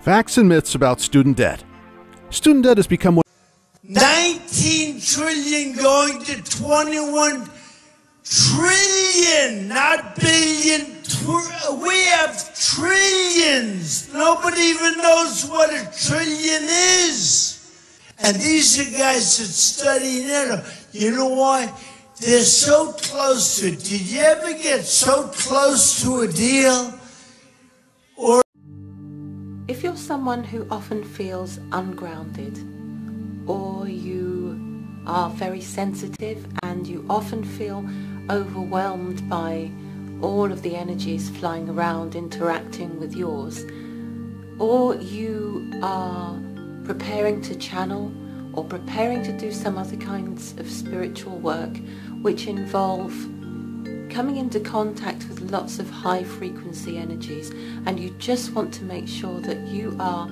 Facts and myths about student debt. Student debt has become one 19 trillion going to 21 trillion, not billion. We have trillions. Nobody even knows what a trillion is. And these are guys that study it. You know why? They're so close to it. Did you ever get so close to a deal? Or if you're someone who often feels ungrounded, or you are very sensitive and you often feel overwhelmed by all of the energies flying around interacting with yours, or you are preparing to channel or preparing to do some other kinds of spiritual work which involve coming into contact with lots of high frequency energies, and you just want to make sure that you are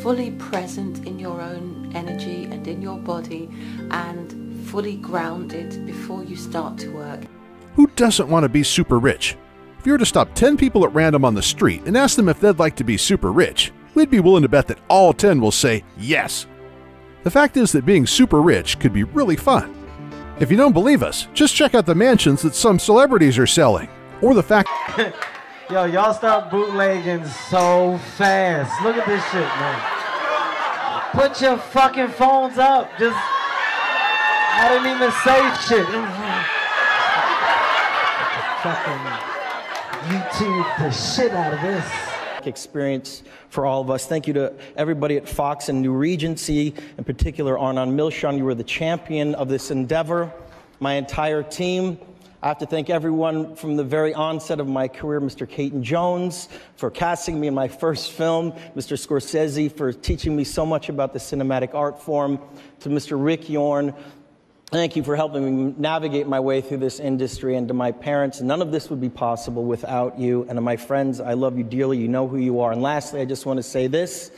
fully present in your own energy and in your body and fully grounded before you start to work. Who doesn't want to be super rich? If you were to stop 10 people at random on the street and ask them if they'd like to be super rich, we'd be willing to bet that all 10 will say yes. The fact is that being super rich could be really fun. If you don't believe us, just check out the mansions that some celebrities are selling, or the fact Yo, y'all start bootlegging so fast. Look at this shit, man. Put your fucking phones up. Just, I didn't even say shit. Fucking YouTube the shit out of this. Experience for all of us. Thank you to everybody at Fox and New Regency, in particular Arnon Milchan. You were the champion of this endeavor. My entire team. I have to thank everyone from the very onset of my career, Mr. Caton Jones for casting me in my first film, Mr. Scorsese for teaching me so much about the cinematic art form, to Mr. Rick Yorn. Thank you for helping me navigate my way through this industry, and to my parents. None of this would be possible without you. And to my friends, I love you dearly. You know who you are. And lastly, I just want to say this.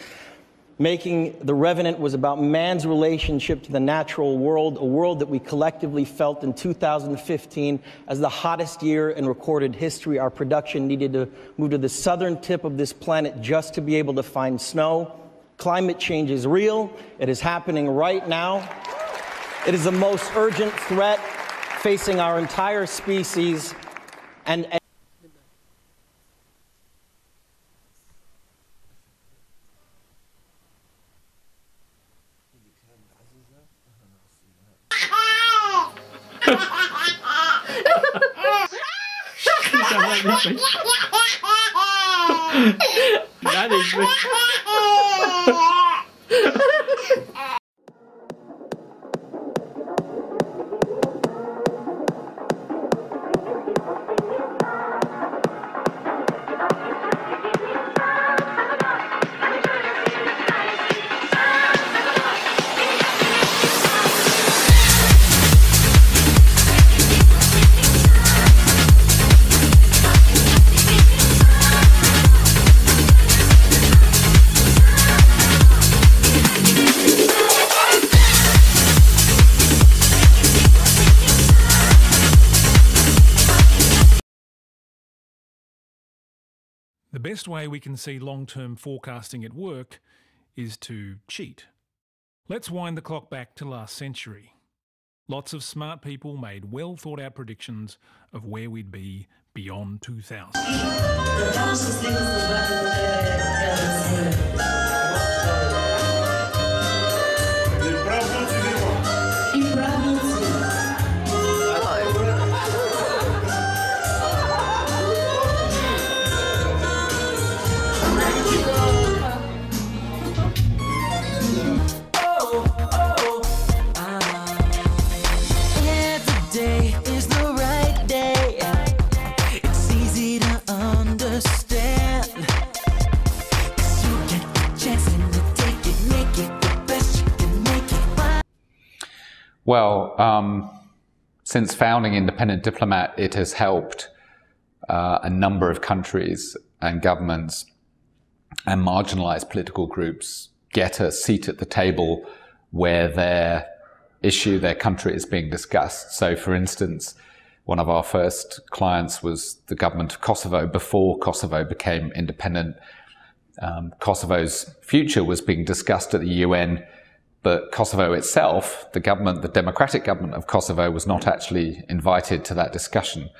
Making The Revenant was about man's relationship to the natural world, a world that we collectively felt in 2015 as the hottest year in recorded history. Our production needed to move to the southern tip of this planet just to be able to find snow. Climate change is real. It is happening right now. It is the most urgent threat facing our entire species, and that is The best way we can see long-term forecasting at work is to cheat. Let's wind the clock back to last century. Lots of smart people made well-thought-out predictions of where we'd be beyond 2000. Well, since founding Independent Diplomat, it has helped a number of countries and governments and marginalized political groups get a seat at the table where their issue, their country is being discussed. So, for instance, one of our first clients was the government of Kosovo before Kosovo became independent. Kosovo's future was being discussed at the UN, but Kosovo itself, the government, the democratic government of Kosovo, was not actually invited to that discussion.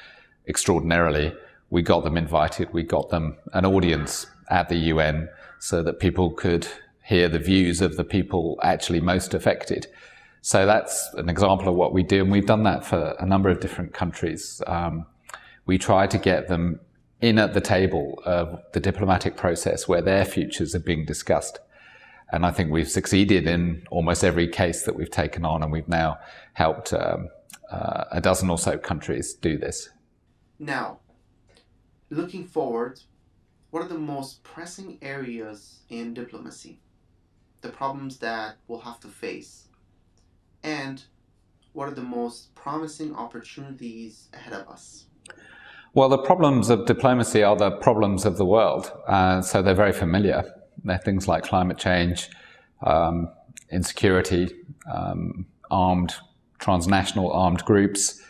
Extraordinarily, we got them invited, we got them an audience at the UN so that people could hear the views of the people actually most affected. So that's an example of what we do, and we've done that for a number of different countries. We try to get them in at the table of the diplomatic process where their futures are being discussed. And I think we've succeeded in almost every case that we've taken on, and we've now helped a dozen or so countries do this. Now, looking forward, what are the most pressing areas in diplomacy? The problems that we'll have to face? And what are the most promising opportunities ahead of us? Well, the problems of diplomacy are the problems of the world, so they're very familiar. They're things like climate change, insecurity, transnational armed groups,